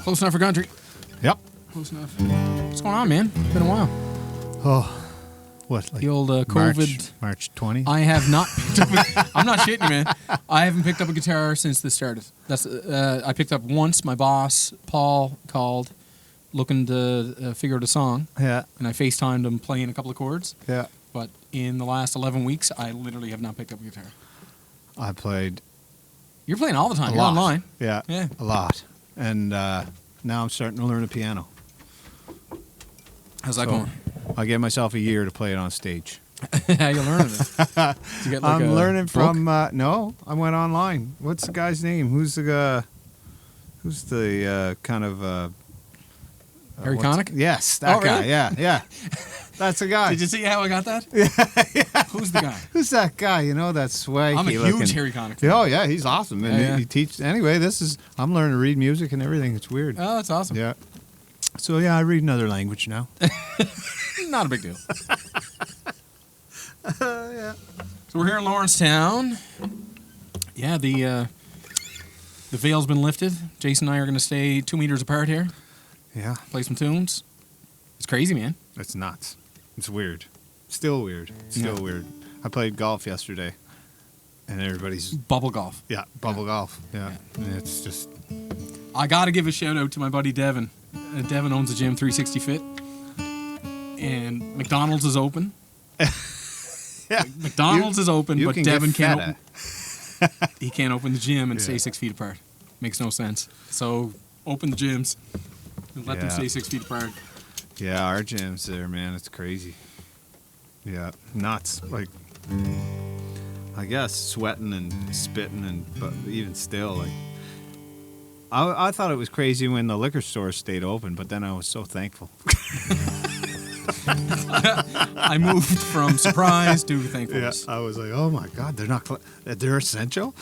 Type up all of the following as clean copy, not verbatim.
Close enough for country. Yep. Close enough. What's going on, man? Been a while. Oh, what? Like The old COVID. March 20. I have not picked up. I'm not shitting you, man. I haven't picked up a guitar since this started. That's I picked up once. My boss Paul called, looking to figure out a song. Yeah. And I FaceTimed him playing a couple of chords. Yeah. But in the last 11 weeks, I literally have not picked up a guitar. I played You're playing all the time. a You're lot. online. Yeah. Yeah. A lot. And now I'm starting to learn the piano. How's that So, going? I gave myself a year to play it on stage. How you learning it? Did you get like I'm a learning book? from no. I went online. What's the guy's name? Who's the kind of Harry Connick? Yes, that guy. Really? Yeah. That's the guy. Did you see how I got that? Yeah. Who's the guy? Who's that guy? You know, that swaggy I'm a looking. huge Harry Connick fan. Oh yeah, he's awesome, and Yeah. he teaches. Anyway, I'm learning to read music and everything. It's weird. Oh, that's awesome. Yeah. So yeah, I read another language now. Not a big deal. Yeah. So we're here in Lawrencetown. Yeah, the veil's been lifted. Jason and I are going to stay 2 meters apart here. Yeah. Play some tunes. It's crazy, man. It's nuts. It's weird. Still weird. Still Yeah. weird. I played golf yesterday, and everybody's Bubble golf. bubble golf. Yeah. And it's just I got to give a shout out to my buddy Devin. Devin owns a gym, 360 Fit, and McDonald's is open. yeah. McDonald's is open, You but can Devin get can't. feta. He can't open the gym and Yeah. stay 6 feet apart. Makes no sense. So open the gyms and let them Yeah. stay 6 feet apart. Yeah, our gym's there, man. It's crazy. Yeah, nuts. Like, I guess sweating and spitting, but even still, like, I thought it was crazy when the liquor store stayed open, but then I was so thankful. I moved from surprise to thankfulness. I was like, oh my God, they're essential.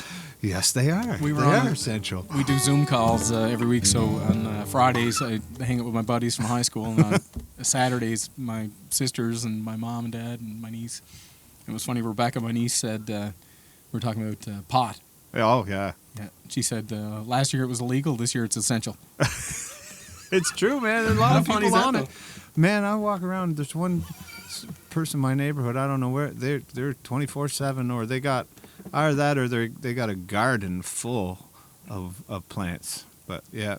Yes, they are. We were they on are a- essential. We do Zoom calls every week. So on Fridays, I hang out with my buddies from high school. And on Saturdays, my sisters and my mom and dad and my niece. It was funny. Rebecca, my niece, said we were talking about pot. Oh yeah, Yeah, she said last year it was illegal. This year it's essential. it's true, man. There's a lot How of funny people is that, on it. Man, I walk around. There's one person in my neighborhood. I don't know where they're 24/7, or they got either that or they got a garden full of plants. But yeah,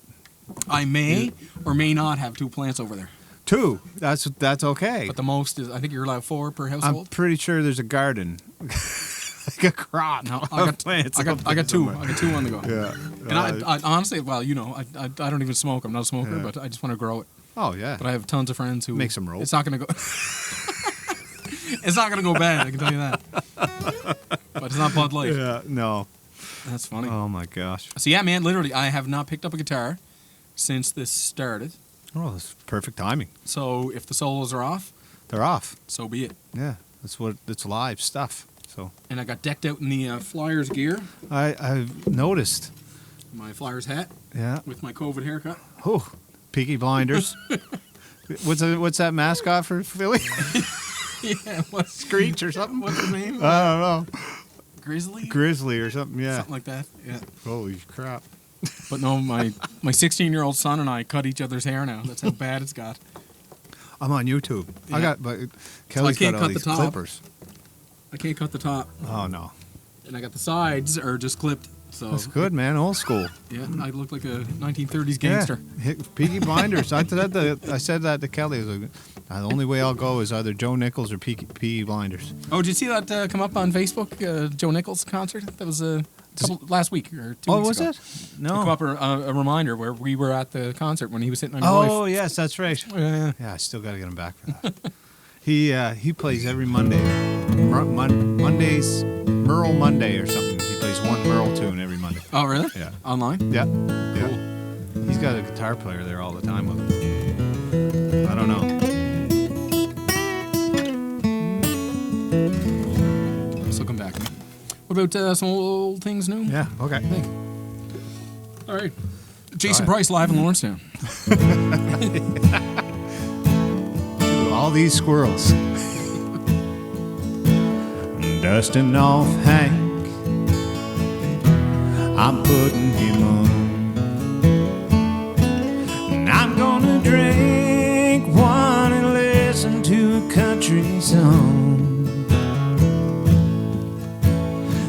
I may or may not have 2 plants over there. 2. That's okay. But the most is, I think you're allowed 4 per I'm household. pretty sure there's a garden, like a crop. No, of I got plants. I got 2. somewhere. I got 2 on the go. Yeah. And I honestly, well, you know, I don't even smoke. I'm not a smoker, Yeah. but I just want to grow it. Oh yeah. But I have tons of friends who Make some rope. It's not going to go. It's not going to go bad. I can tell you that. But it's not Bud Light. Yeah. No. That's funny. Oh my gosh. So yeah, man, literally, I have not picked up a guitar since this started. Oh, that's perfect timing. So if the solos are off, They're off. so be it. Yeah. It's live stuff. So And I got decked out in the Flyers gear, I've noticed. my Flyers hat Yeah. with my COVID haircut. Oh, Peaky Blinders. What's that mascot for Philly? Yeah, what's Screech or something? what's his name? I don't know. Grizzly? Grizzly or something. Yeah. Something like that. Yeah. Holy crap. But no, my 16-year-old son and I cut each other's hair now. That's how bad it's got. I'm on YouTube. Yeah. But Kelly's can't got all cut the these top. clippers. I can't cut the top, Oh no. and I got the sides are just clipped. So That's good, man. Old school. Yeah, I look like a 1930s gangster. Yeah. Peaky Blinders. I said that to Kelly. I was like, the only way I'll go is either Joe Nichols or Peaky Blinders. Oh, did you see that come up on Facebook? Joe Nichols concert. That was last week or 2 Oh, weeks was ago. it? It No. come up a reminder where we were at the concert when he was sitting on your Oh wife. yes, that's right. Yeah. Yeah, I still got to get him back for that. He plays every Monday. Monday's Merle Monday or something. He plays one Merle tune every Monday. Oh, really? Yeah. Online? Yeah. Yeah. Cool. He's got a guitar player there all the time with him. I don't know. So come back. What about some old things new? Yeah. Okay. All right. Jason All right. Price live in Lawrencetown. All these squirrels. Dusting off Hank, I'm putting him on. country song.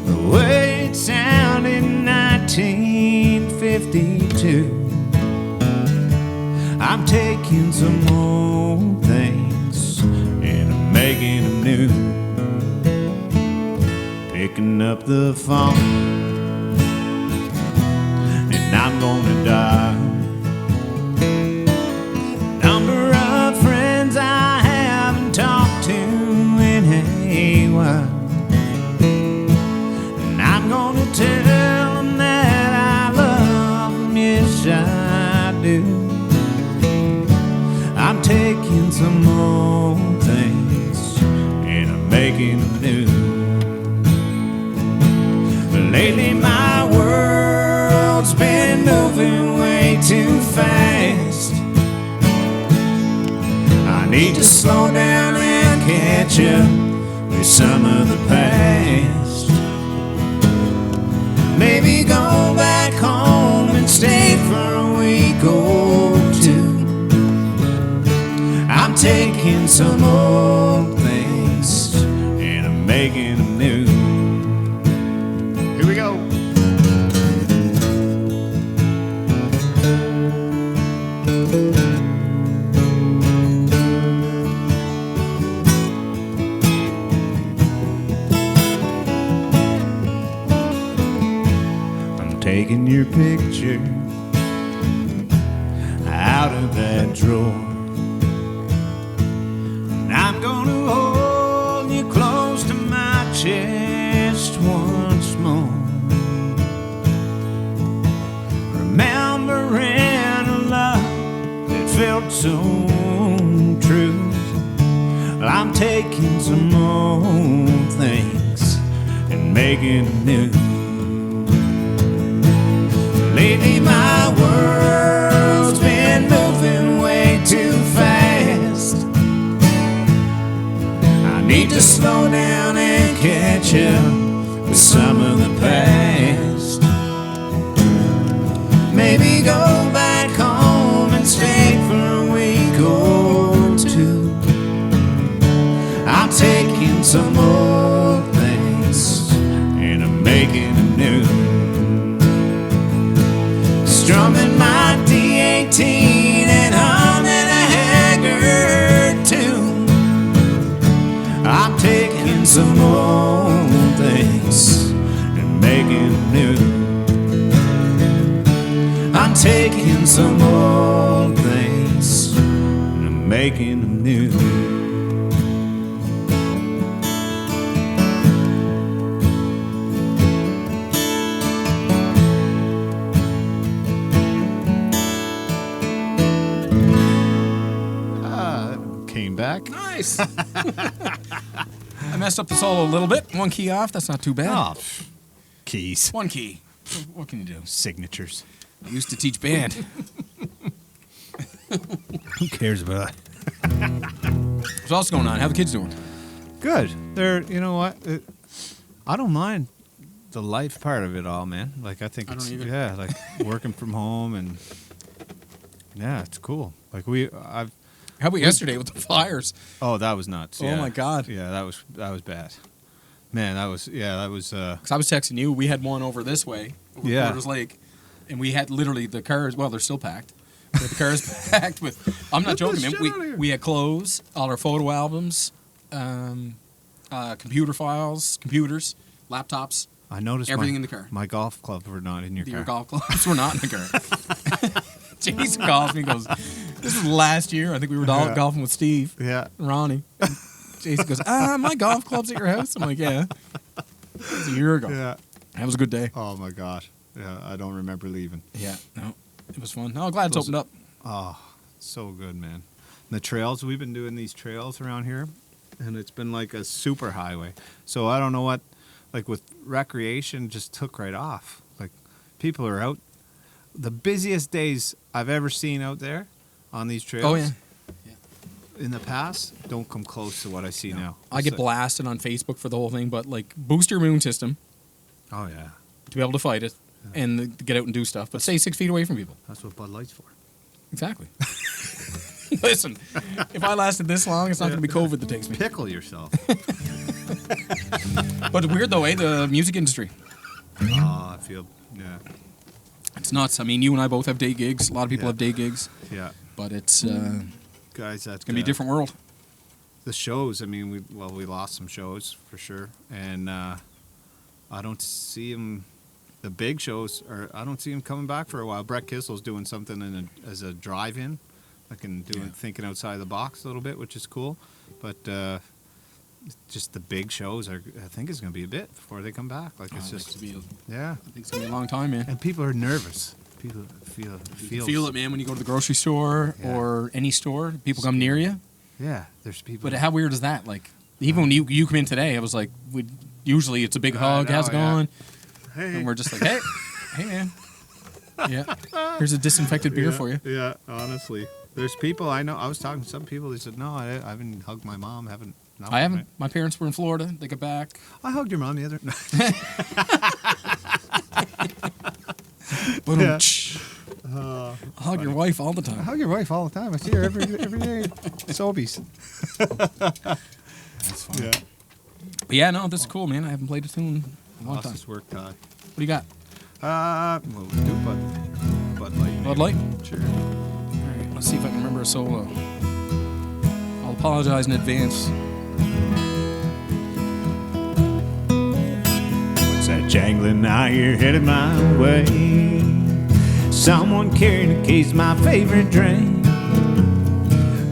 The way it sounded in 1952. I'm taking some old things and I'm making them new. Picking up the phone and I'm gonna dial. Number of friends I haven't talked to in a while. And I'm gonna tell them that I love them, yes I do. I'm taking some old things and I'm making them new. But lately my world's been moving way too fast. I need to slow down and catch up with some of the past. Maybe go back home and stay for a week or two. I'm taking some old things and I'm making them new. Here we go. I'm taking your picture out of that drawer. I'm gonna hold you close to my chest once more, remembering a love that felt so true. I'm taking some old things and making them new. Lately my world's been moving way too fast. Need to slow down and catch up with some of the past. Maybe go back home and stay for a week or two. I'm taking some old things and I'm making them new. Strumming my D18 and humming a Haggard tune. I'm taking some old things and making them new. I'm taking some old things and I'm making them new. Came back. Nice. I messed up the solo a little bit. One key off. That's not too bad. Oh, keys. One key. What can you do? Signatures. I used to teach band. Who cares about that? What's else going on? How the kids doing? Good. They're, you know what? I don't mind the life part of it all, man. Like, I think I don't it's, either. yeah, like working from home and, yeah, it's cool. Like, How about yesterday with the fires? oh, that was nuts. Oh, Yeah. my God. Yeah, that was bad. Man, that was. Because I was texting you. We had one over this way, over Yeah. Porter's Lake, and we had literally the cars. Well, they're still packed. But the cars packed with. I'm not Get the joking, man. shit outta here. We had clothes, all our photo albums, computer files, computers, laptops, I noticed everything in the car. My golf clubs were not in your Your car. golf clubs were not in the car. Jason calls me and goes, "This is last year. I think we were Yeah. golfing with Steve, Yeah. and Ronnie." Jason goes, "My golf club's at your house." I'm like, "Yeah." It was a year ago. Yeah. That was a good day. Oh my gosh. Yeah, I don't remember leaving. Yeah, no, it was fun. Oh, glad it's Those- opened up. Oh, so good, man. The trails, we've been doing these trails around here, and it's been like a super highway. So I don't know what, like with recreation, just took right off. Like people are out. The busiest days I've ever seen out there on these trails. Oh yeah. In the past, don't come close to what I see now. I It's get like- blasted on Facebook for the whole thing, but like boost your immune system Oh yeah, to be able to fight it and get out and do stuff. But stay 6 feet away from people. that's what Bud Light's for. Exactly. Listen, if I lasted this long, it's not going to be COVID that takes me. Pickle yourself. But weird though, the music industry. Oh, I feel, yeah. It's nuts. I mean, you and I both have day gigs. A lot of people have day gigs. Yeah. But it's Guys, going to be a different world. The shows, I mean, we lost some shows for sure. And I don't see them, the big shows, I don't see them coming back for a while. Brett Kissel's doing something as a drive-in, like thinking outside the box a little bit, which is cool. But just the big shows I think it's going to be a bit before they come back. Like it's just, yeah. I think it's going to be a long time, man. And people are nervous. People feel it, man, when you go to the grocery store or any store. People come near you. Yeah, there's people. But how weird is that? Like, even when you come in today, I was like, usually it's a big hug. How's it going? Hey. And we're just like, hey, man. Yeah. Here's a disinfected beer for you. Yeah, honestly. There's people I know. I was talking to some people. They said, no, I haven't hugged my mom. I haven't. My parents were in Florida. They got back. I hugged your mom the other. I hug your wife all the time. I hug your wife all the time. I see her every day. Sobeys. That's fun. Yeah. But yeah, no, this is cool, man. I haven't played a tune in a long time. This work, Todd. What do you got? Well, we do Bud Light. Maybe. Bud Light? Sure. All right, let's see if I can remember a solo. I'll apologize in advance. What's that jangling I hear headed my way? Someone carrying a case of my favorite drink.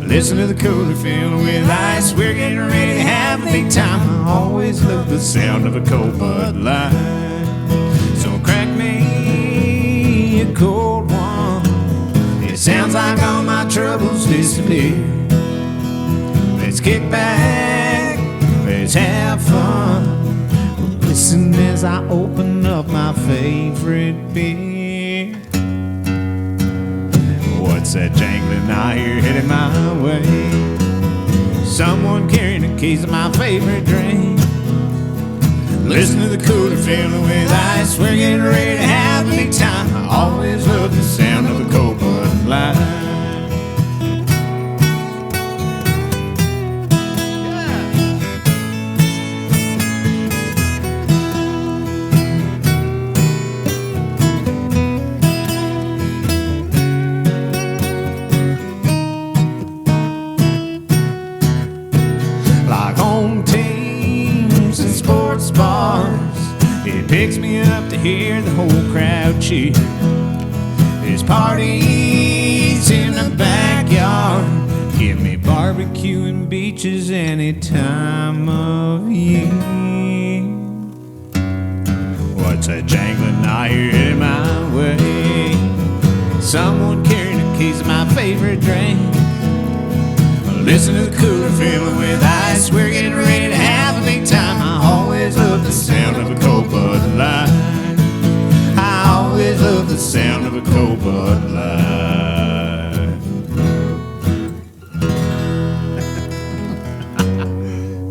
Listen to the cooler filling with ice. We're getting ready to have a big time. I always love the sound of a cold Bud Light. So crack me a cold one. It sounds like all my troubles disappear. Let's kick back, let's have fun. Listen as I open up my favorite beer. What's that jangling I hear headed my way? Someone carrying a case of my favorite drink. Listen to the cooler filling with ice. We're getting ready to have a big time. I always love the sound of a cold Bud Light. It picks me up to hear the whole crowd cheer. There's parties in the backyard. Give me barbecue and beaches any time of year. What's that jangling I hear headed my way? Someone carrying a case of my favorite drink. Listen to the cooler filling with ice. We're getting ready to have a big time. I always love the sound of a cold Bud Light. I always love the sound of a cold Bud Light.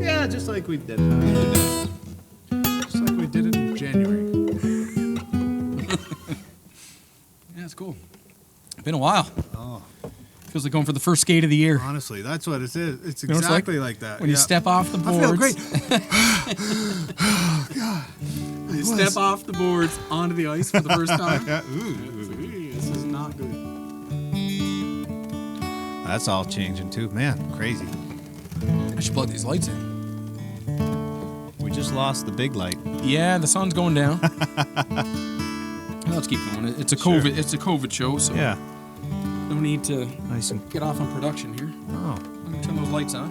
Yeah, just like we did today. Just like we did it in January. Yeah, it's cool. Been a while. Oh. Feels like going for the first skate of the year. Honestly, that's what it is. It's You know what it's exactly like that. When you step off the boards. I feel great. Oh, God. You step off the boards onto the ice for the first time. Yeah. This is not good. That's all changing too. Man, crazy. I should plug these lights in. We just lost the big light. Yeah, the sun's going down. Let's keep going. It's a COVID. Sure. It's a COVID show, so Yeah. no need to Nice and. get off on production here. Oh. I'm gonna turn those lights on.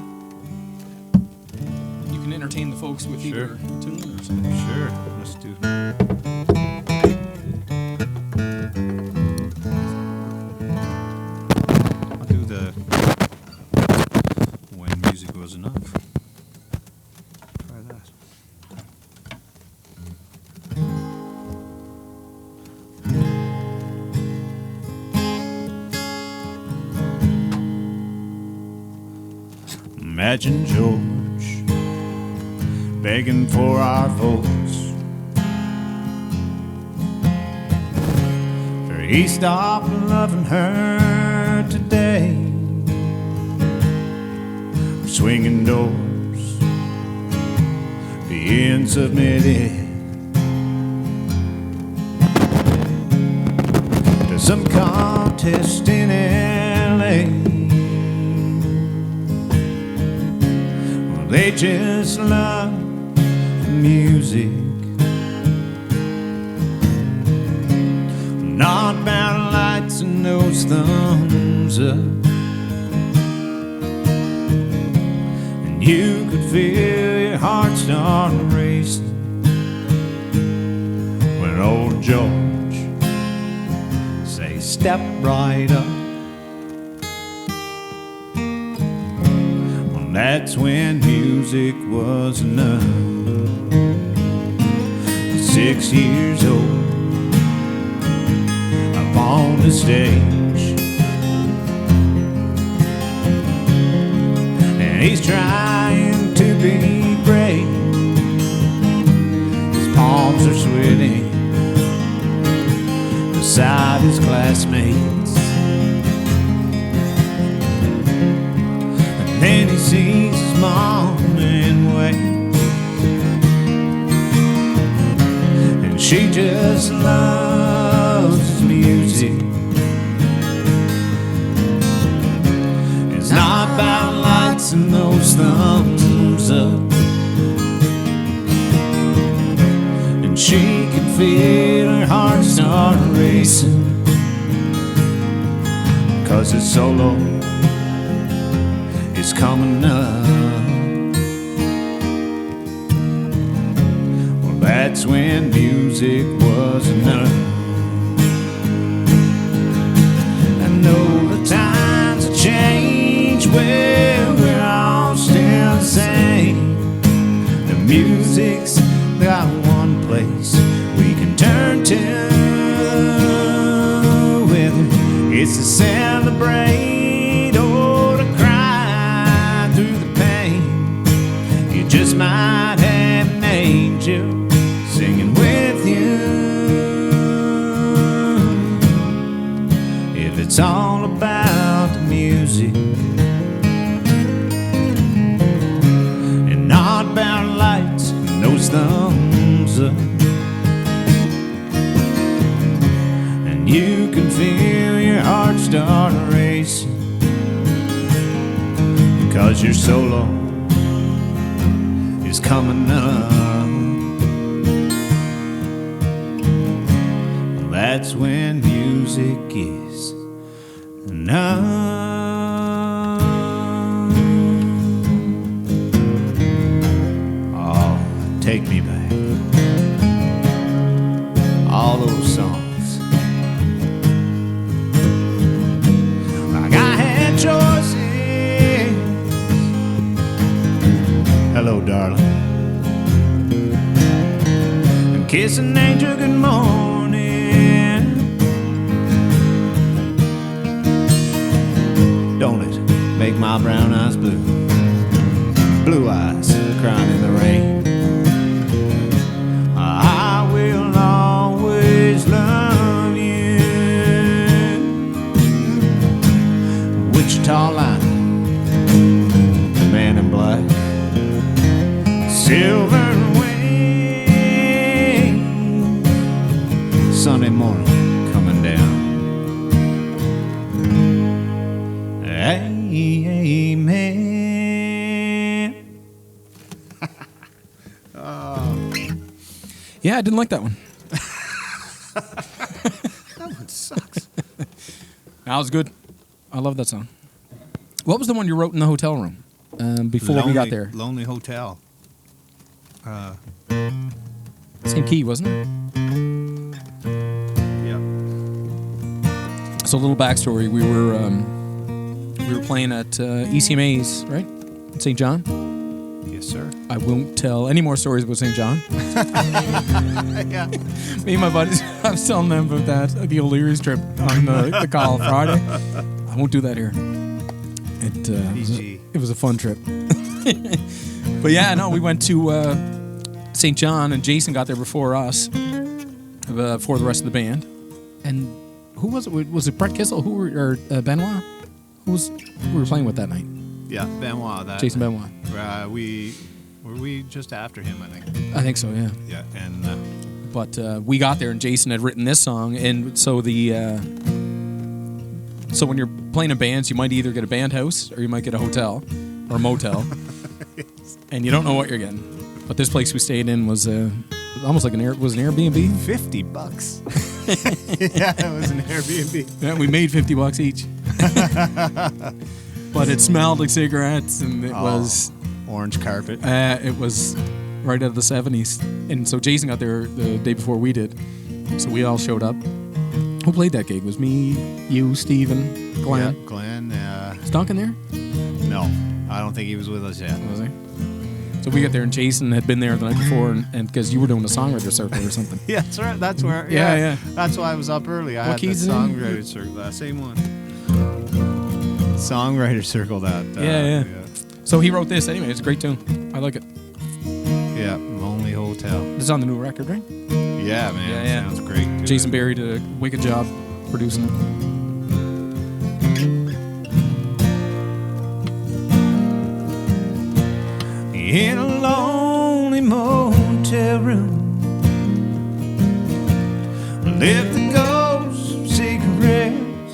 You can entertain the folks with Sure. either tune or something. Sure. Let's do. I'll do the when music was enough. Try that. Imagine George begging for our votes, for he stopped loving her today. swinging doors being submitted to some contest in LA. Well, they just love the music, not about lights and those thumbs up. And you could feel your heart start racing when old George say, step right up. Well, that's when music was enough. 6 years old on the stage, and he's trying to be brave. His palms are sweating beside his classmates, and then he sees his mom and waits, and she just loves music. It's not about lights and those thumbs up, and she can feel her heart start racing, 'cause his solo is coming up. Well, that's when music was enough. The times have changed, well, we're all still the same. The music's got one place we can turn to, whether it's to celebrate or to cry through the pain. You just might have an angel singing with you. It's all about the music and not about lights and those thumbs up. And you can feel your heart start racing, because your solo is coming up. Well, that's when music is enough. Oh, take me back. All those songs. Like I had choices. Hello, darling. And kiss an angel good morning. Don't it make my brown eyes blue? Blue eyes crying in the rain. I will always love you. Wichita line, the man in black, silver wing, Sunday morning coming down. Amen. Yeah, I didn't like that one. That one sucks. That was good. I love that song. What was the one you wrote in the hotel room before we got there? Lonely Hotel. Same key, wasn't it? Yeah. So a little backstory: we were playing at ECMA's, right, in St. John. Yes, sir. I won't tell any more stories about St. John. Yeah. Me and my buddies, I was telling them about that, the O'Leary's trip on the call Friday. I won't do that here. It was a fun trip. But yeah, no, we went to St. John, and Jason got there before us, before the rest of the band. And who was it? Was it Brett Kissel? Or Benoit? We were playing with that night? Yeah, Benoit. That Jason Benoit. we just after him, I think. I think so, yeah. Yeah, and But we got there and Jason had written this song, and so so when you're playing in bands, you might either get a band house or you might get a hotel or a motel, and you don't know what you're getting. But this place we stayed in was almost like an Airbnb. $50. Yeah, it was an Airbnb. Yeah, we made $50 each. But it smelled like cigarettes, and it was orange carpet. It was right out of the 70s. And so Jason got there the day before we did. So we all showed up. Who played that gig? It was me, you, Steven, Glenn. Yeah, Glenn. Was Duncan there? No, I don't think he was with us yet. Was he? So we got there and Jason had been there the night before, and because you were doing the songwriter circle or something. Yeah, that's right. That's where. Yeah. That's why I was up early. I What had the keys is it in? songwriter circle. Same one. Songwriter circle. That. Yeah. So he wrote this anyway. It's a great tune. I like it. Yeah, Lonely Hotel. This is on the new record, right? Yeah, man. Yeah. Sounds great. Too. Jason Berry did a wicked job producing it. In a lonely motel room, left the ghost of cigarettes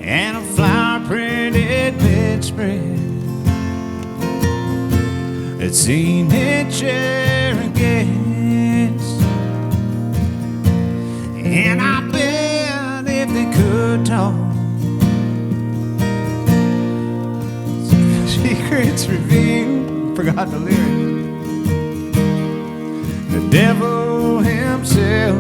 and a flower printed bedspread. It's seen it chair against, and I bet if they could talk, secrets revealed, forgot the lyrics, the devil himself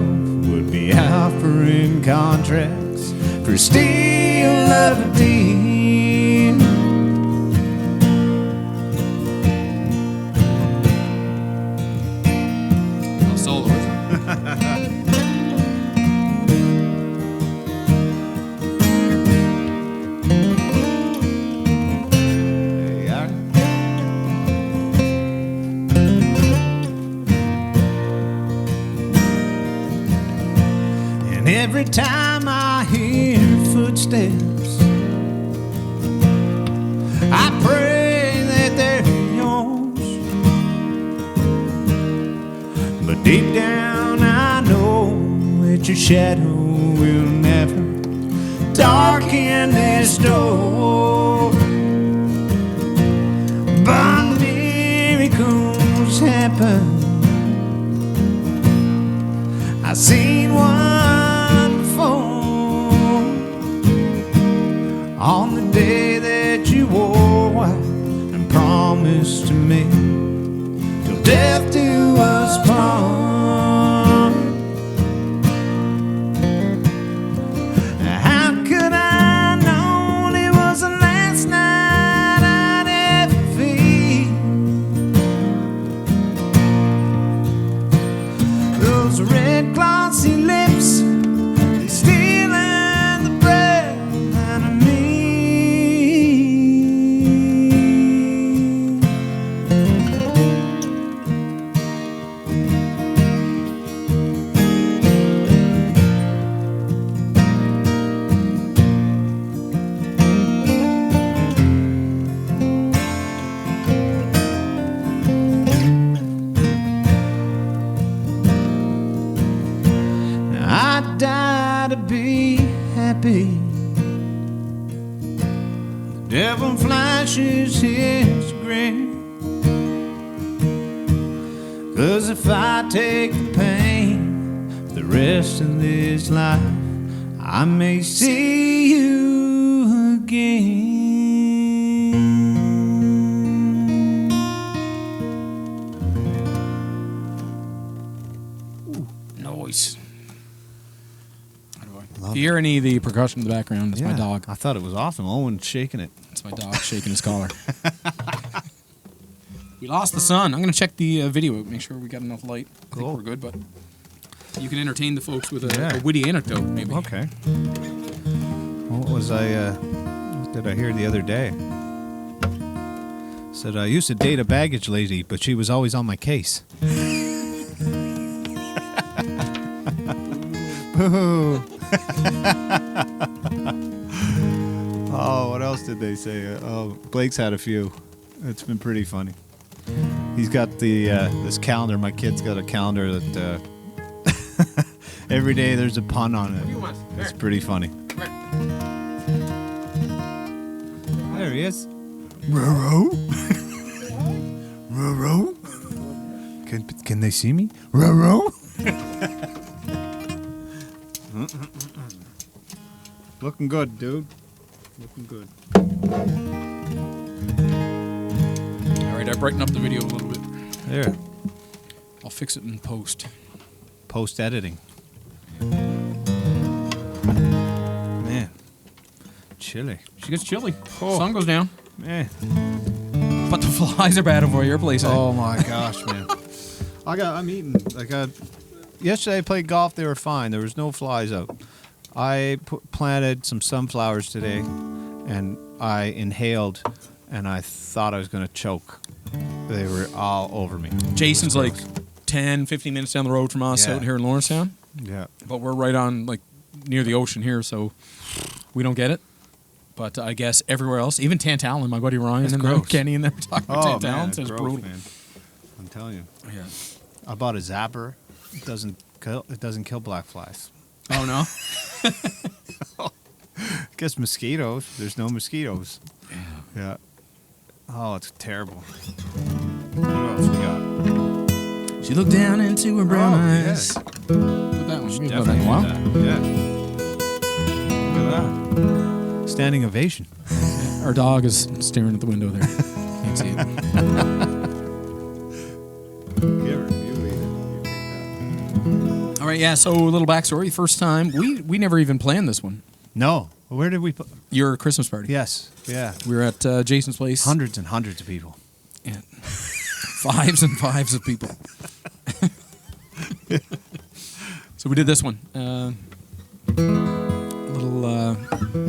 would be offering contracts for steal of a deed. No solo, is it? There you are. And every time I hear footsteps, I pray that they're yours. But deep down I know that your shadow will never darken this door. But miracles happen. I seen one before, on the day that you wore white and promised to me till death do us part. How could I known it was the last night I'd ever feel? Those red glossy lips, they stealing the breath out of me. I die to be happy. The devil flashes his grin. 'Cause if I take the pain for the rest of this life, I may see you again. Noise. If you hear any of the percussion in the background, it's my dog. I thought it was awesome. Owen shaking it. It's my dog shaking his collar. We lost the sun. I'm going to check the video out, make sure we got enough light. I think we're good, but you can entertain the folks with a witty anecdote, maybe. Okay. What did I hear the other day? Said I used to date a baggage lady, but she was always on my case. Boo. Oh, what else did they say? Blake's had a few. It's been pretty funny. He's got the this calendar. My kid's got a calendar that every day there's a pun on it. It's pretty funny. There he is. Roro. Roro. Can they see me? Roro. Looking good, dude. Looking good. All right, I brightened up the video a little bit. There. I'll fix it in post. Post editing. Man. Chilly. She gets chilly. Oh. Sun goes down. Man. But the flies are bad over your place. Oh my gosh, man. I'm eating. Yesterday I played golf. They were fine. There was no flies out. I planted some sunflowers today, and I inhaled, and I thought I was going to choke. They were all over me. Jason's like 10, 15 minutes down the road from us out here in Lawrencetown. Yeah. But we're right on, like, near the ocean here, so we don't get it. But I guess everywhere else, even Tantallon, my buddy Ryan and Kenny and them were talking about Tantallon. It's brutal. Man. I'm telling you. Yeah. I bought a zapper. It doesn't kill black flies. Oh, no? Guess mosquitoes. There's no mosquitoes. Yeah. Oh, it's terrible. What else we got? She looked down into her brown eyes. Yeah. Put that one. We've done that Definitely in a while. Yeah. Look at that. Standing ovation. Our dog is staring at the window there. Can't see it. Give her. You lead it. You take that. All right, yeah, so a little backstory. First time, we never even planned this one. No. Where did we put? Your Christmas party. Yes. Yeah. We were at Jason's place. Hundreds and hundreds of people. Yeah. Fives and fives of people. So we did this one.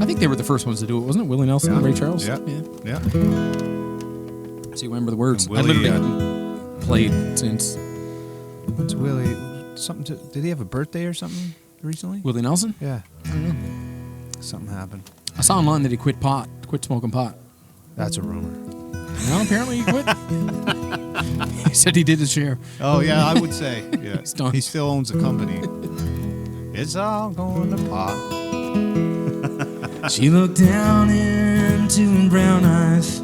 I think they were the first ones to do it, wasn't it? Willie Nelson and Ray Charles? Yeah. So you remember the words. And I Willie, literally hadn't played since... What's Willie? Did he have a birthday or something recently? Willie Nelson? Yeah. Something happened. I saw online that he quit smoking pot. That's a rumor. No, apparently he quit. He said he did his share. Oh, yeah, I would say. Yeah. He's done. He still owns a company. It's all going to pot. She looked down into her brown eyes,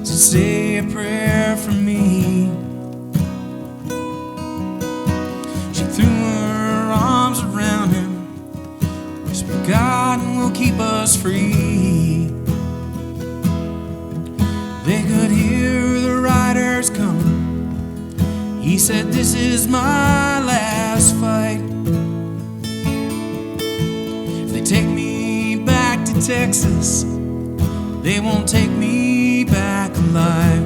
said, say a prayer for me. She threw her arms around him, whispered, God will keep us free. They could hear the riders coming. He said, this is my last fight. If they take me back to Texas, they won't take me back alive.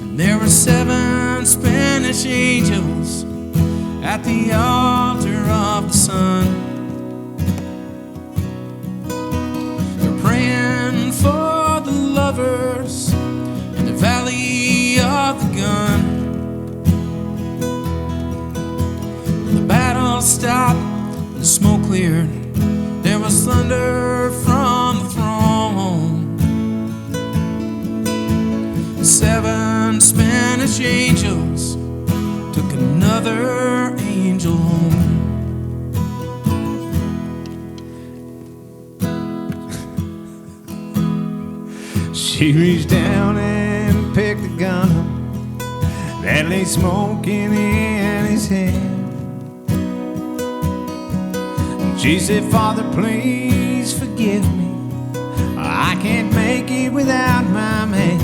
And there were 7 Spanish angels at the altar of the sun. They're praying for the lovers in the valley of the gun. The battle stopped, the smoke cleared. There was thunder from the throne. 7 Spanish angels took another angel home. She reached down and picked the gun up that lay smoking in his hand. She said, Father, please forgive me. I can't make it without my man.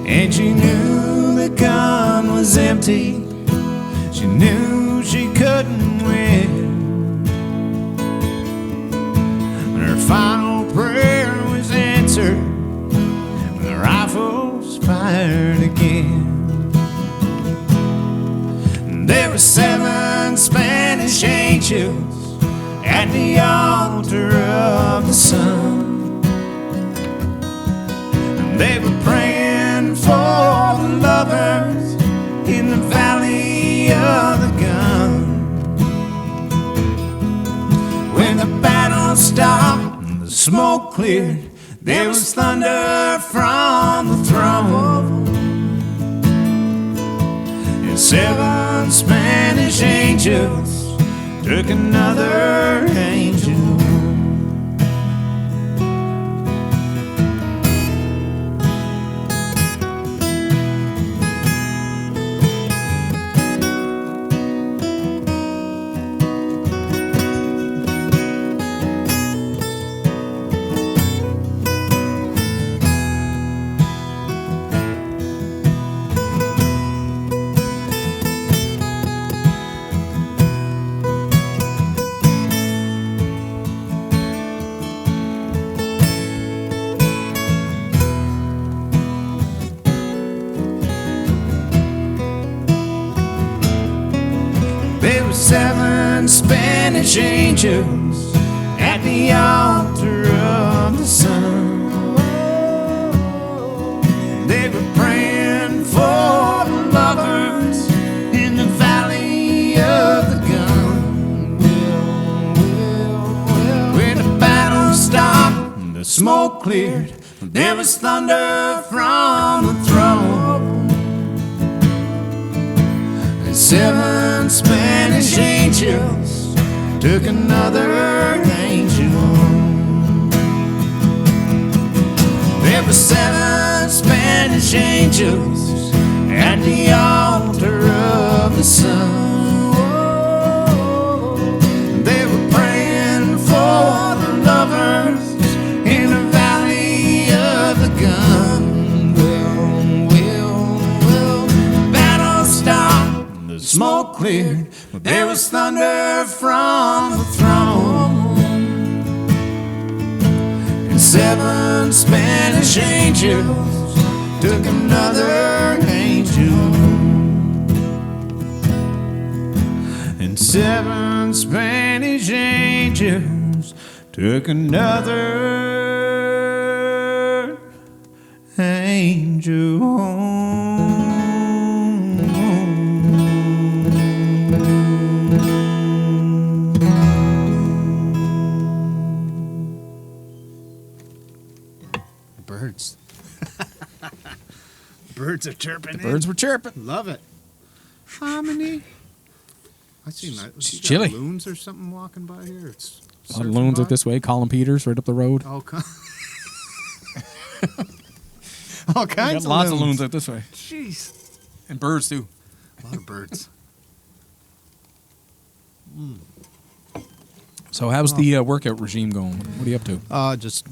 And she knew the gun was empty. She knew she couldn't win. Her final prayer was answered when the rifles fired again. There were 7 Spanish angels at the altar of the sun. And they were praying for the lovers in the valley of the gun. battle stopped, and the smoke cleared. There was thunder from the throne, and 7 Spanish angels took another angel. There were 7 Spanish angels at the altar of the sun. They were praying for the lovers in the valley of the gun. When the battle stopped and the smoke cleared, there was thunder from the throne. 7 Spanish angels took another angel. There were 7 Spanish angels at the altar of the sun. They were praying for the lovers in the valley of the gun. The battle stopped, the smoke cleared, but there was thunder from the throne, and 7 Spanish angels took another angel, and 7 Spanish angels took another angel home. Birds. Birds are chirping. The birds were chirping. Love it. Harmony. I seen that. It's You got chilly. loons or something walking by here. It's A lot of loons surfing out this way. Colin Peters right up the road. by. All kinds Got lots of loons out this way. Jeez. And birds too. A lot of birds. So how's the workout regime going? What are you up to? Just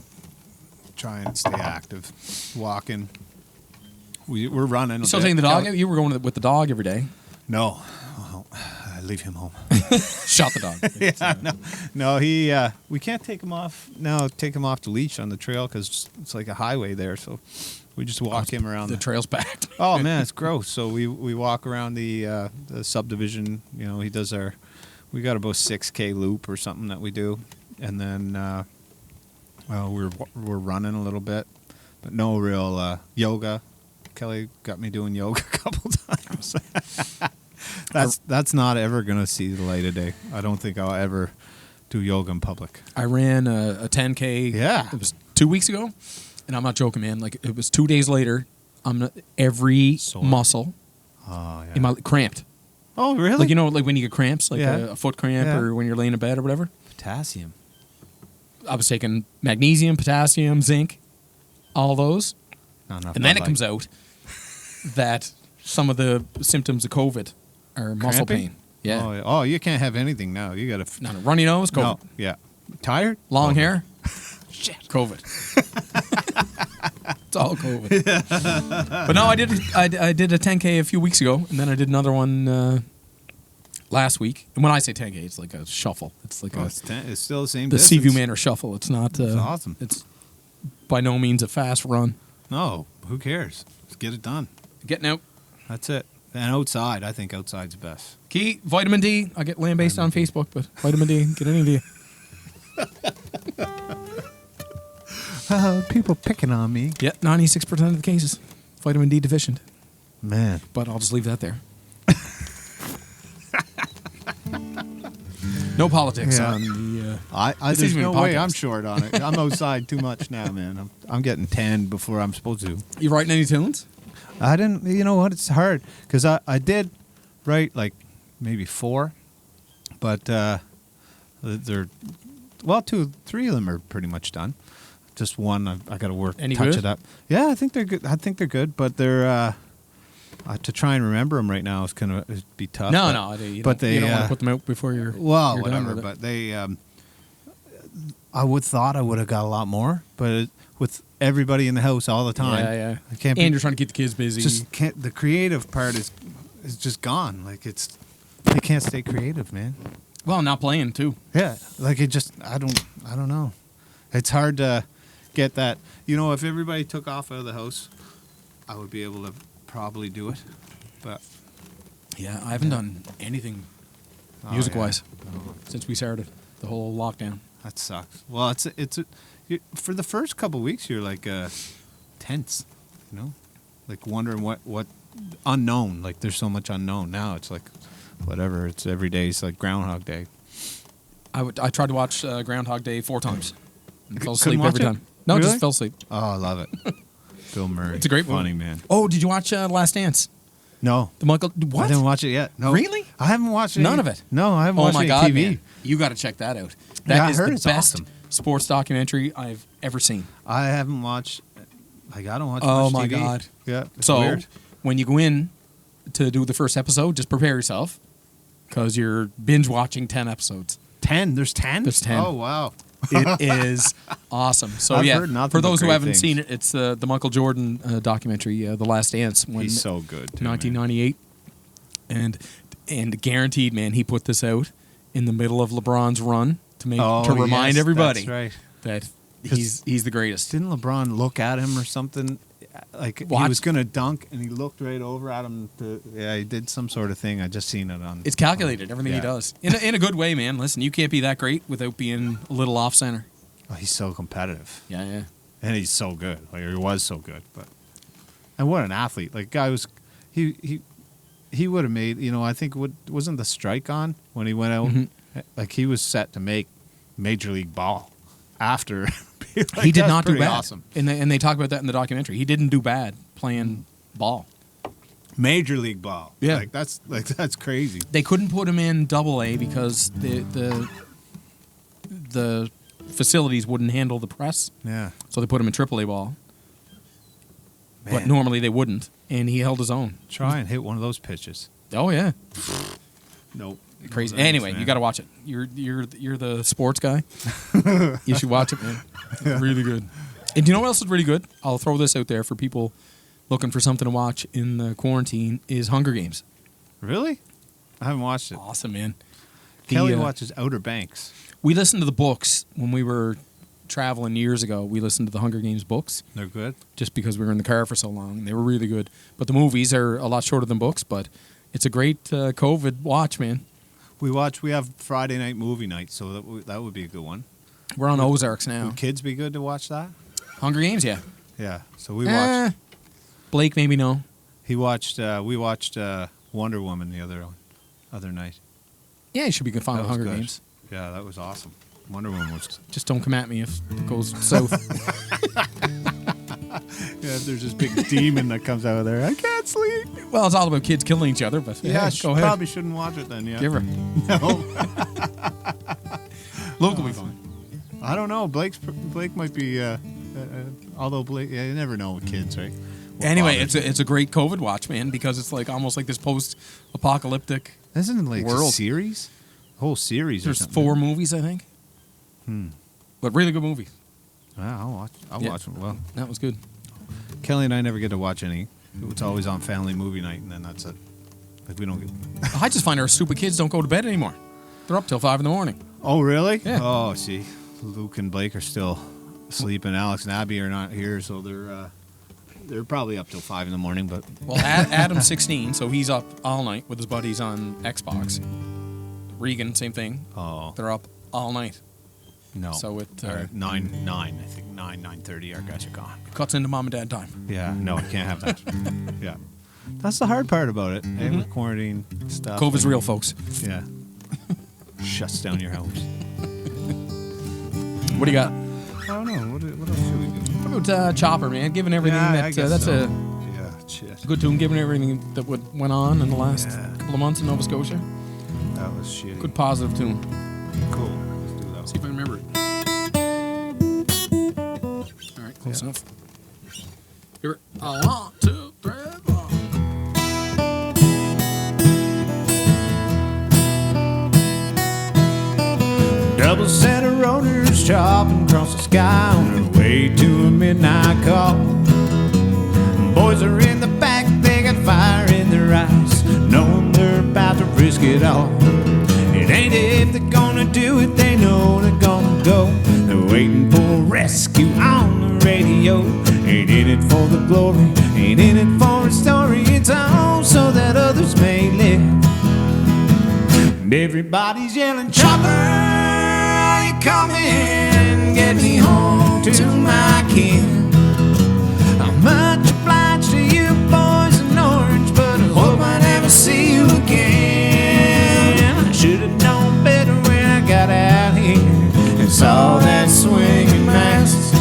try and stay active. Walking. We're running. You still taking the dog out? You were going with the dog every day. No. Well, I leave him home. Shot the dog. No, he. We can't take him off now. Take him off the leash on the trail because it's like a highway there. So we just walk him around. The trail's packed. Oh man, it's gross. So we walk around the subdivision. You know, he does our. We got about 6K loop or something that we do, and then we're running a little bit, but no real yoga. Kelly got me doing yoga a couple times. That's not ever gonna see the light of day. I don't think I'll ever do yoga in public. I ran a 10K. Yeah. It was 2 weeks ago, and I'm not joking, man. Like it was 2 days later. Every Sore. muscle Oh yeah. in my cramped. Oh really? Like like when you get cramps, like Yeah. a foot cramp, Yeah. or when you're laying in bed or whatever. Potassium. I was taking magnesium, potassium, zinc, all those, Not enough and then Bud it Light. comes out that some of the symptoms of COVID are muscle Cramping? pain. Yeah. Oh, yeah. Oh, you can't have anything now. You got to. No, runny nose, COVID. No. Yeah. Tired? Long COVID. hair, shit, COVID. It's all COVID. But no, I did a 10K a few weeks ago, and then I did another one last week. And when I say 10K, it's like a shuffle. It's like It's still the same the distance. Seaview Manor shuffle. It's not. It's awesome. It's by no means a fast run. No, who cares? Let's get it done. Getting out. That's it. And outside, I think outside's best. Key, vitamin D. I get land-based on Facebook, but vitamin D, get any of you. People picking on me. Yeah, 96% of the cases, vitamin D deficient. Man. But I'll just leave that there. No politics Yeah. on the This There's isn't no even a way I'm podcast. short on it. I'm outside too much now, man. I'm getting tanned before I'm supposed to. You writing any tunes? I didn't. You know what? It's hard because I did write like maybe 4, but they're three of them are pretty much done. Just one I got to work Any touch good? it up. Yeah, I think they're good. I think they're good, but they're to try and remember them right now is kind of it'd be tough. No, but, no. You but don't, you don't want they, to put them out before you're well, you're done whatever. with it. But they, I thought I would have got a lot more, but with everybody in the house all the time, Yeah. I can't. And you're trying to keep the kids busy. just can't. The creative part is just gone. Like I can't stay creative, man. well, not playing too. Yeah, like it just. I don't know. It's hard to get that. You know, if everybody took off out of the house, I would be able to probably do it. But Yeah, I haven't done anything oh, music-wise yeah. Oh, since we started the whole lockdown. that sucks. Well, for the first couple weeks, you're like tense, you know, like wondering what unknown. Like there's so much unknown. Now it's like whatever. It's every day. It's like Groundhog Day. I tried to watch Groundhog Day 4 times and fell Couldn't asleep watch every it? time. No, Really? just fell asleep. Oh, I love it. Bill Murray. It's a great funny movie. man. Oh, did you watch Last Dance? No, The Michael? What? I didn't watch it yet. No, Really? I haven't watched None of it? No, I haven't Oh watched my any God, TV. man! You got to check that out. Yeah, I That is heard the it's best awesome. sports documentary I've ever seen. I haven't watched. Like I don't watch. Oh much my TV. God! Yeah. It's So weird. when you go in to do the first episode, just prepare yourself because you're binge watching 10 episodes. 10. There's 10. There's 10. Oh wow. It is awesome. So I've yeah, heard nothing for but those who great haven't things. seen it, it's the Michael Jordan documentary, The Last Dance, when He's so good. Too, man. 1998, and guaranteed, man, he put this out in the middle of LeBron's run to remind yes, everybody That's right. that he's the greatest. Didn't LeBron look at him or something? Like he Watch- was gonna dunk, and he looked right over at him. Yeah, he did some sort of thing. I just seen it on. It's calculated, everything he Yeah. does. In a good way, man. Listen, you can't be that great without being a little off center. Oh, he's so competitive, Yeah. and he's so good. Like he was so good, but and what an athlete! Like guy was, he would have made. You know, I think wasn't the strike on when he went out. Mhm. Like he was set to make Major League ball after. Like, He did that's not do pretty bad. Awesome. And they talk about that in the documentary. He didn't do bad playing ball. Major League ball. Yeah. That's crazy. They couldn't put him in AA because the facilities wouldn't handle the press, Yeah. so they put him in AAA ball. But Man. normally they wouldn't, and he held his own. Try and hit one of those pitches. Oh yeah, Nope. crazy. No thanks, Anyway, man. you got to watch it. You're the sports guy. You should watch it, man. Really good. And do you know what else is really good? I'll throw this out there for people looking for something to watch in the quarantine. Is Hunger Games. Really? I haven't watched it. Awesome, man. Kelly watches Outer Banks. We listened to the books when we were traveling years ago. We listened to the Hunger Games books They're good. just because we were in the car for so long, and they were really good. But the movies are a lot shorter than books, but it's a great COVID watch, man. We have Friday night movie night, so that would be a good one. We're on Ozarks now. Would kids be good to watch that? Hunger Games, yeah. Yeah. So we watched. Blake, maybe no. We watched Wonder Woman the other night. Yeah, you should be good fun That with was Hunger good. Games. Yeah, that was awesome. Wonder Woman was. Just don't come at me if it goes south. Yeah, there's this big demon that comes out of there. I can't sleep. Well, it's all about kids killing each other, but Yeah, go ahead. probably shouldn't watch it then. Yeah. Give her. No. Luke will be fine. I don't know. Blake might be. Although Blake, yeah, you never know with kids, right? What Anyway, bothers it's a great COVID watch, man, because it's like almost like this post-apocalyptic. Isn't it like a world. series? A whole series. There's or something. 4 movies, I think. But really good movies. Yeah, I'll Yeah. watch them. Well, That was good. Kelly and I never get to watch any. It's always on family movie night, and then that's it. Like we don't get. I just find our stupid kids don't go to bed anymore. They're up till 5 in the morning. Oh, really? Yeah. Oh, see, Luke and Blake are still sleeping. Alex and Abby are not here, so they're probably up till 5 in the morning. But Well, Adam's 16, so he's up all night with his buddies on Xbox. Regan, same thing. oh They're up all night. no, So it Or 9. I think 9:30. Our guys are gone. cuts into mom and dad time. Yeah, no, I can't have that. Yeah, that's the hard part about it. Hey, with quarantine stuff. COVID's real, folks. Yeah, shuts down your house. What do you got? I don't know. What else should we do? What about Chopper, man? Given everything I guess that's so. a Shit. good tune. Given everything that went on in the last couple of months in Nova Scotia. That was shitty. Good positive tune. Cool. Let's do that. See if I remember it. All right, close enough. Here, 1, 2, 3, 4. Double set of rotors chopping across the sky on their way to a midnight call. Boys are in the back, they got fire in their eyes, knowing they're about to risk it all. It ain't if they're gonna do it, they know they're gonna go. They're waiting for rescue on the radio. Ain't in it for the glory, ain't in it for a story. It's all so that others may live. And everybody's yelling, Chopper, are you coming? Get me home to my kin. I'm much obliged to you boys in orange, but I hope I never see you again. I should have known better when I got out here and saw that swinging mast.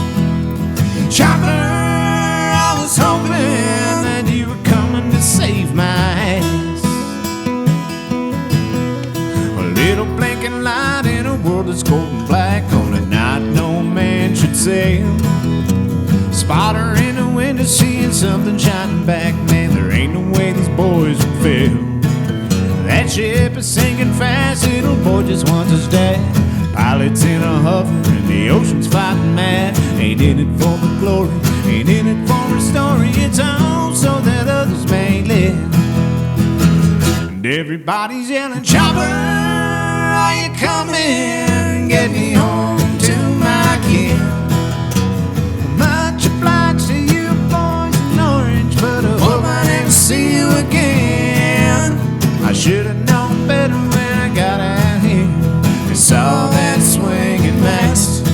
Chopper, I was hoping that you were coming to save my ass. A little blinking light in a world that's cold and black on a night no man should sail. Spot her in the window seeing something shining back. Man, there ain't no way these boys would fail. That ship is sinking fast, little boy just wants his dad. Pilot's in a hover and the ocean's fighting mad. Ain't in it for the glory, ain't in it for a story. It's all so that others may live. And everybody's yelling, Chopper, are you coming? Get me home to my kin. Much obliged to you boys in orange, but I hope I never see you again. I should have known better when I got out here and saw that swinging mast.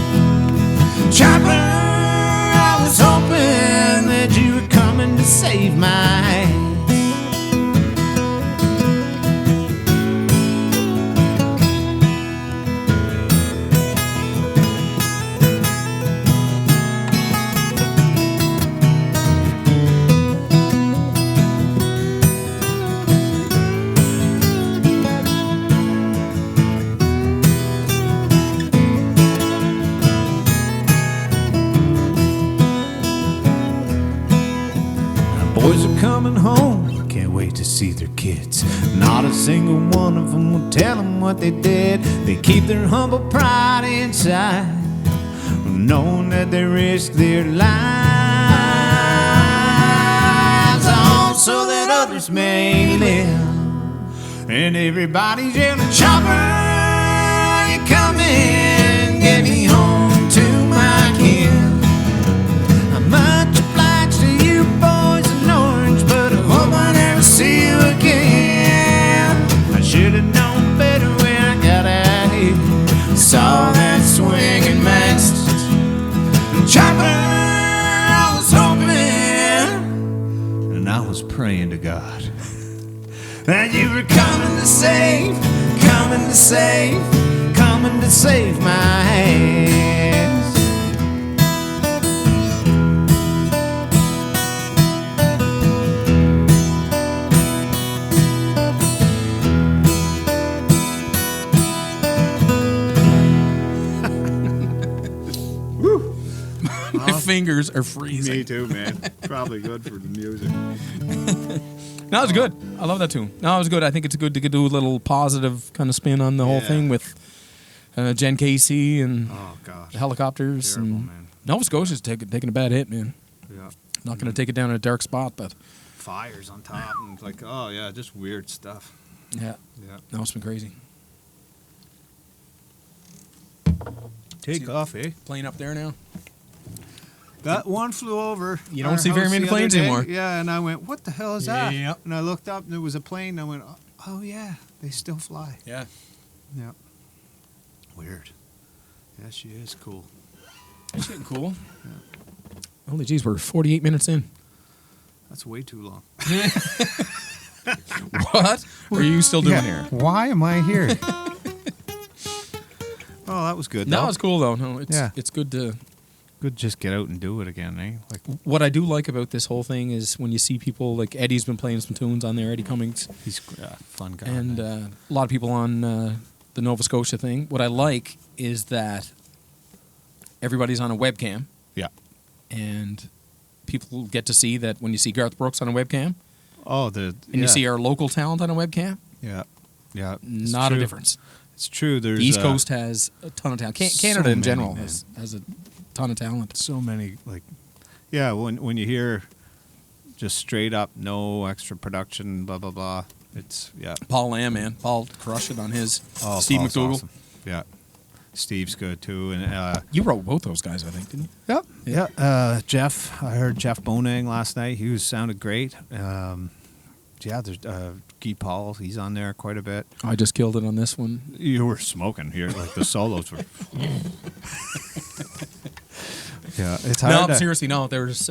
Chopper, I was hoping that you were coming to save my ass. Boys are coming home, can't wait to see their kids. Not a single one of them will tell them what they did. They keep their humble pride inside, knowing that they risk their lives, all so that others may live. And everybody's yelling, Chopper, are you coming? Get me home to my kin. I'm much obliged to you boys in orange, but I hope I never see you again. I should have known better when I got out here, saw that swinging mast. Chopper, I was hoping, and I was praying to God that you were coming to save, coming to save, coming to save my ass. My fingers are freezing. Me too, man. Probably good for the music. No, it was good. I love that tune. No, it was good. I think it's good to do a little positive kind of spin on the whole thing with Jen Casey and the helicopters. Terrible, and man. Nova Scotia's taking a bad hit, man. Yeah. Not going to take it down in a dark spot, but Fires on top and like, oh yeah, just weird stuff. yeah. Yeah. No, it's been crazy. Take off, eh? Plane up there now. That one flew over. You don't our see very house many the other planes day. anymore. Yeah, and I went, what the hell is that? Yeah. And I looked up and there was a plane. And I went, oh yeah, they still fly. Yeah. Yeah. Weird. Yeah, she is cool. That's getting cool. Holy geez, we're 48 minutes in. That's way too long. What are you still doing here? Why am I here? Oh, that was good. No, though. it's cool though. No, Yeah. it's good to. Good to just get out and do it again, eh? Like, What I do like about this whole thing is when you see people like Eddie's been playing some tunes on there, Eddie Cummings, he's a fun guy. and man. a lot of people on the Nova Scotia thing. What I like is that everybody's on a webcam, yeah. and people get to see that when you see Garth Brooks on a webcam, Oh, and you see our local talent on a webcam, Yeah. It's not true. a difference. It's true. There's The East Coast has a ton of talent. Canada in many, general man. has a ton of talent. so many like, yeah. When you hear just straight up no extra production, blah blah blah. It's Paul Lamb, man. Paul crushed it on his. Oh, Steve Paul's McDougall. awesome. Yeah. Steve's good too, and You wrote both those guys, I think, didn't you? yeah. Jeff, I heard Jeff Bonang last night. He sounded great. There's Guy Paul. He's on there quite a bit. I just killed it on this one. You were smoking here, like the solos were. Yeah, it's hard. No, to- seriously, no. There's.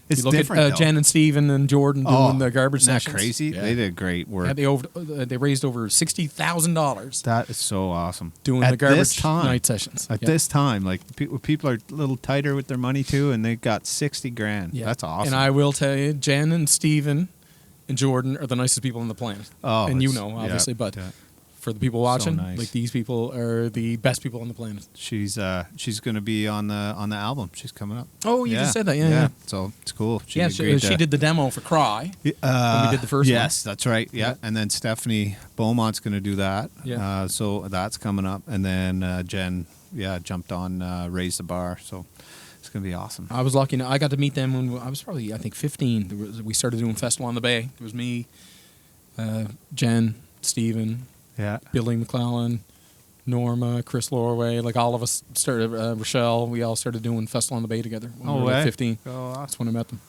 It's you look different, at though. Jen and Steven and Jordan doing the garbage isn't that sessions. crazy? Yeah. They did great work. Yeah, they raised over $60,000 That is so awesome. doing At the garbage this time, night sessions. At Yeah. this time, like people are a little tighter with their money too, and they got $60,000. Yeah. That's awesome. And I will tell you, Jen and Steven and Jordan are the nicest people on the planet. Oh, and you it's- know, obviously, yeah, but yeah. for the people watching, nice. like these people are the best people on the planet. She's going to be on the album. She's coming up. Oh, you just said that, yeah. So it's cool. She Yeah, did great, she did the demo for Cry. when we did the first one. Yes, that's right. Yeah. Yeah. And then Stephanie Beaumont's going to do that. Yeah. So that's coming up. And then Jen, jumped on Raise the Bar. So it's going to be awesome. I was lucky. I got to meet them when I was probably, I think, 15. We started doing Festival on the Bay. It was me, Jen, Steven, Yeah. Billy McClellan, Norma, Chris Lorway, like all of us started, Rochelle, we all started doing Festival on the Bay together when we were like 15. Oh, That's when I met them.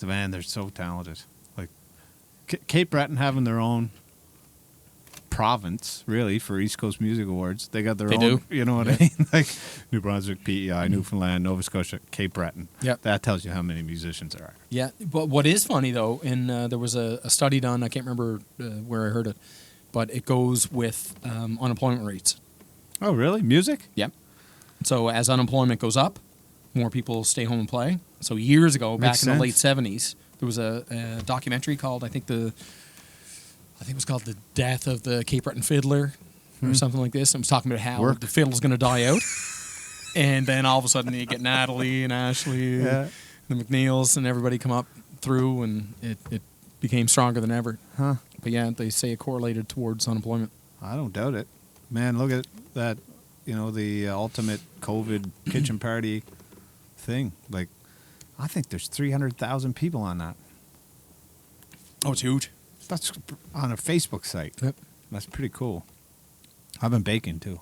man, they're so talented. Like Cape Breton having their own province, really, for East Coast Music Awards. They got their They own. do. You know what I mean? Like New Brunswick, PEI, Newfoundland, Nova Scotia, Cape Breton. Yep. That tells you how many musicians there are. Yeah, but what is funny though, and there was a study done, I can't remember where I heard it, but it goes with unemployment rates. Oh, really? Music? Yep. So as unemployment goes up, more people stay home and play. So years ago, Makes back in the late sense. 70s, there was a documentary called, I think it was called The Death of the Cape Breton Fiddler or something like this. It was talking about how Work. the fiddle's going to die out. And then all of a sudden you get Natalie and Ashley and the McNeils and everybody come up through, and it became stronger than ever. Huh. But yeah, they say it correlated towards unemployment. I don't doubt it. Man, look at that, the ultimate COVID kitchen party thing. Like, I think there's 300,000 people on that. Oh, it's huge. That's on a Facebook site. Yep. That's pretty cool. I've been baking, too.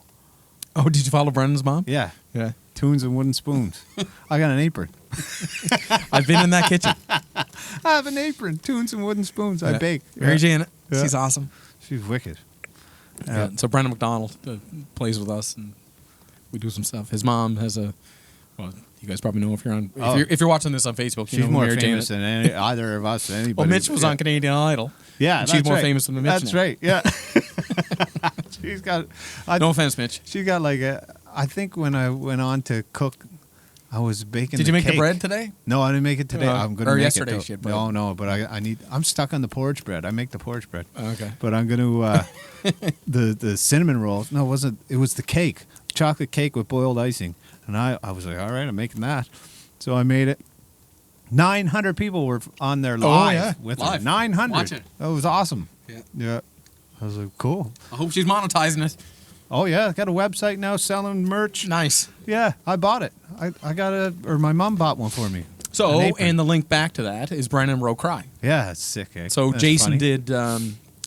Oh, did you follow Brendan's mom? Yeah. Yeah. Tunes and wooden spoons. I got an apron. I've been in that kitchen. I have an apron. Tunes and wooden spoons. I Yeah. bake. Mary Yeah. Jane, Yeah. she's awesome. She's wicked. Yeah. So Brendan McDonald plays with us, and we do some stuff. His mom has well, you guys probably know if you're on if you're watching this on Facebook. You She's know who more Mary Jane famous is. than either of us. Anybody. Well, Mitch was on Canadian Idol. Yeah, and that's she's more right. famous than Mitch. That's now. right. Yeah. She's got. No offense, Mitch. She got I think when I went on to cook, I was baking. Did you make cake. the bread today? No, I didn't make it today. I'm gonna or make yesterday, it. she had bread. No, but I need. I'm stuck on the porridge bread. I make the porridge bread. Oh, okay. But I'm gonna the cinnamon rolls. No, it wasn't. It was the cake, chocolate cake with boiled icing. And I was like, all right, I'm making that. So I made it. 900 people were on there live with Live. her. 900. Watch it. That was awesome. Yeah. Yeah. I was like, cool. I hope she's monetizing it. Oh yeah, got a website now selling merch. Nice. Yeah, I bought it. I got or my mom bought one for me. So, An apron. and the link back to that is Brendan wrote Cry. Yeah, it's sick. Eh? So That's Jason funny. did a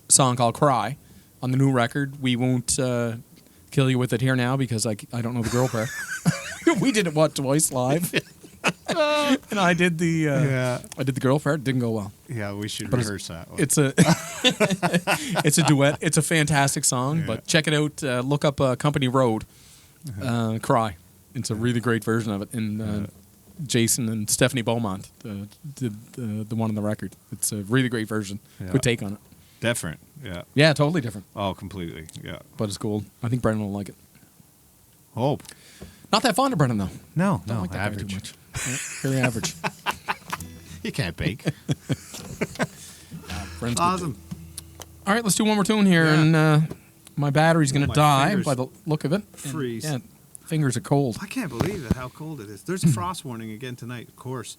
song called Cry on the new record. We won't kill you with it here now because I don't know the girl part. We did it twice live. And I did the girl part. It didn't go well. Yeah, we should But rehearse that one. It's a it's a duet. It's a fantastic song. Yeah. But check it out. Look up Company Road. Cry. It's a really great version of it. And Jason and Stephanie Beaumont did the one on the record. It's a really great version. Yeah. Good take on it. Different. Yeah. Yeah, totally different. Oh, completely. Yeah. But it's cool. I think Brendan will like it. Hope. Not that fond of Brennan, though. No, Don't no, like that guy average. too much. Yeah, very average. You can't bake. Friends could Awesome. do. All right, let's do one more tune here, Yeah. and my battery's going to my die fingers by the look of it. And, freeze. yeah, fingers are cold. I can't believe it, how cold it is. There's a frost warning again tonight, of course.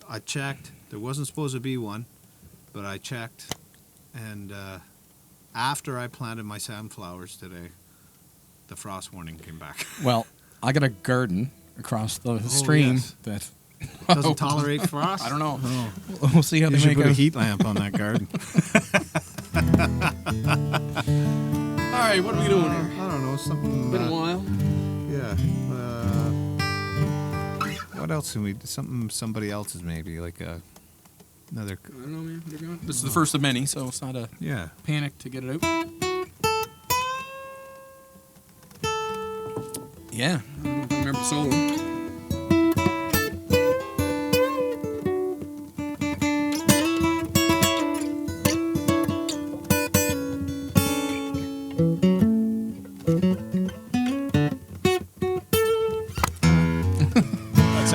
I checked. There wasn't supposed to be one, but I checked. And after I planted my sunflowers today, the frost warning came back. Well, I got a garden across the stream yes. that Doesn't tolerate frost? I don't know. Oh. We'll see how You they should make put a out. heat lamp on that garden. All right, what are we doing here? I don't know, something. Been a while. Yeah. What else can we? Somebody else's maybe, like another. I don't know, man. What are we doing? This is the first of many, so it's not a Yeah. panic to get it out. Yeah, I don't know if I remember the solo.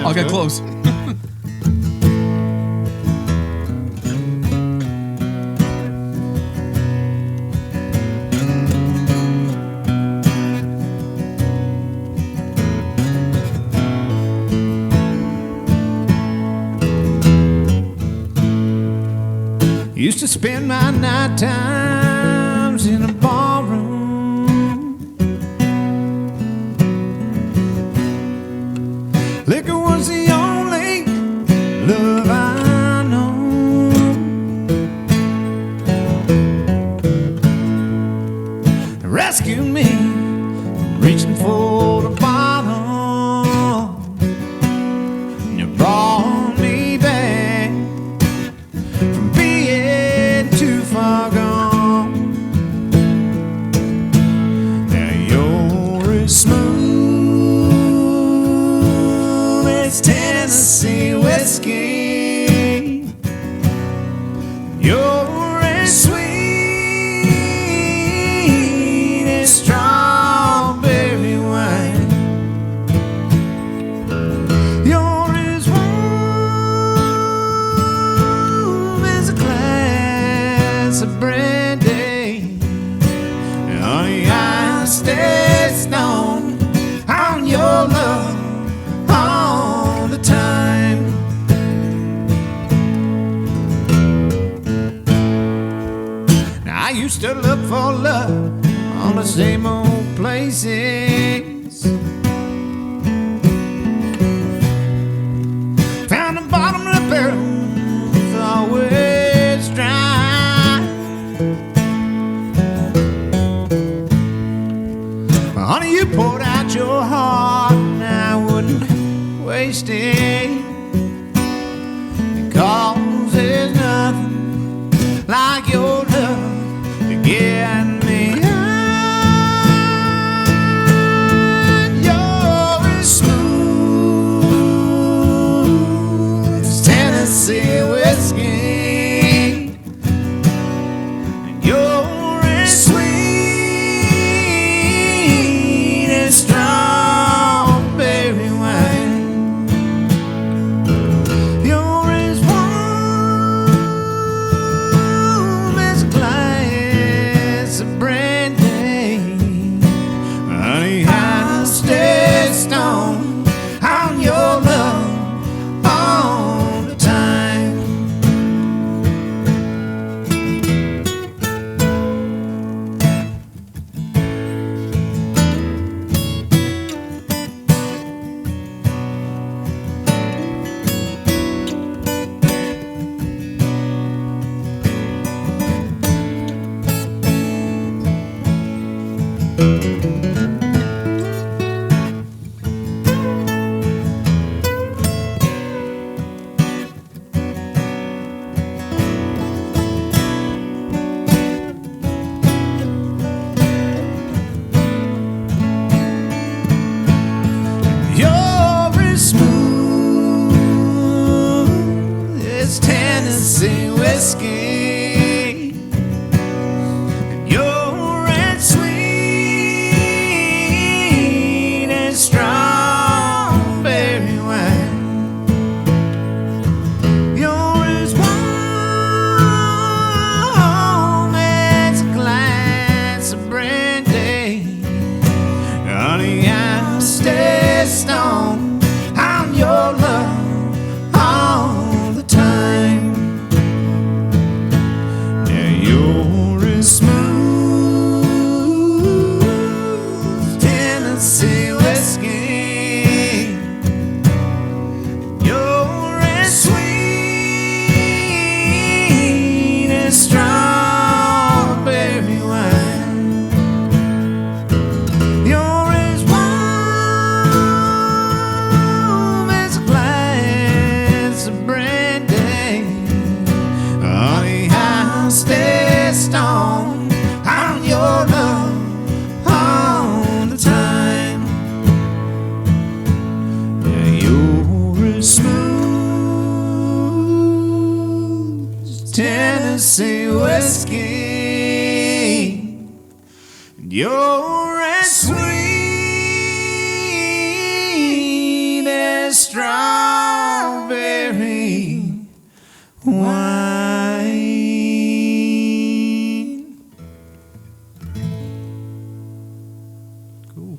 I'll get close. Used to spend my night times in a ballroom. Liquor was the only love I know. Rescued me from reaching for the bottom. You brought me back from being too far gone. Now you're as smooth as Tennessee whiskey. You're as sweet as strawberry wine. You're as warm as a glass of brandy. Honey, I stay stoned on your love all the time. Now I used to look for love on the same old places. Found the bottom of the barrel was always dry. Well, honey, you poured out your heart and I wouldn't waste it, because there's nothing like your love to get me high. You're as smooth as Tennessee whiskey, and you're as sweet as strawberry wine. You're as warm as a glass of Tennessee whiskey. You're as sweet as strawberry wine.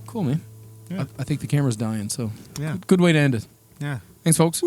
Cool, man. Yeah. I think the camera's dying, so Yeah. good way to end it. Yeah. Thanks, folks.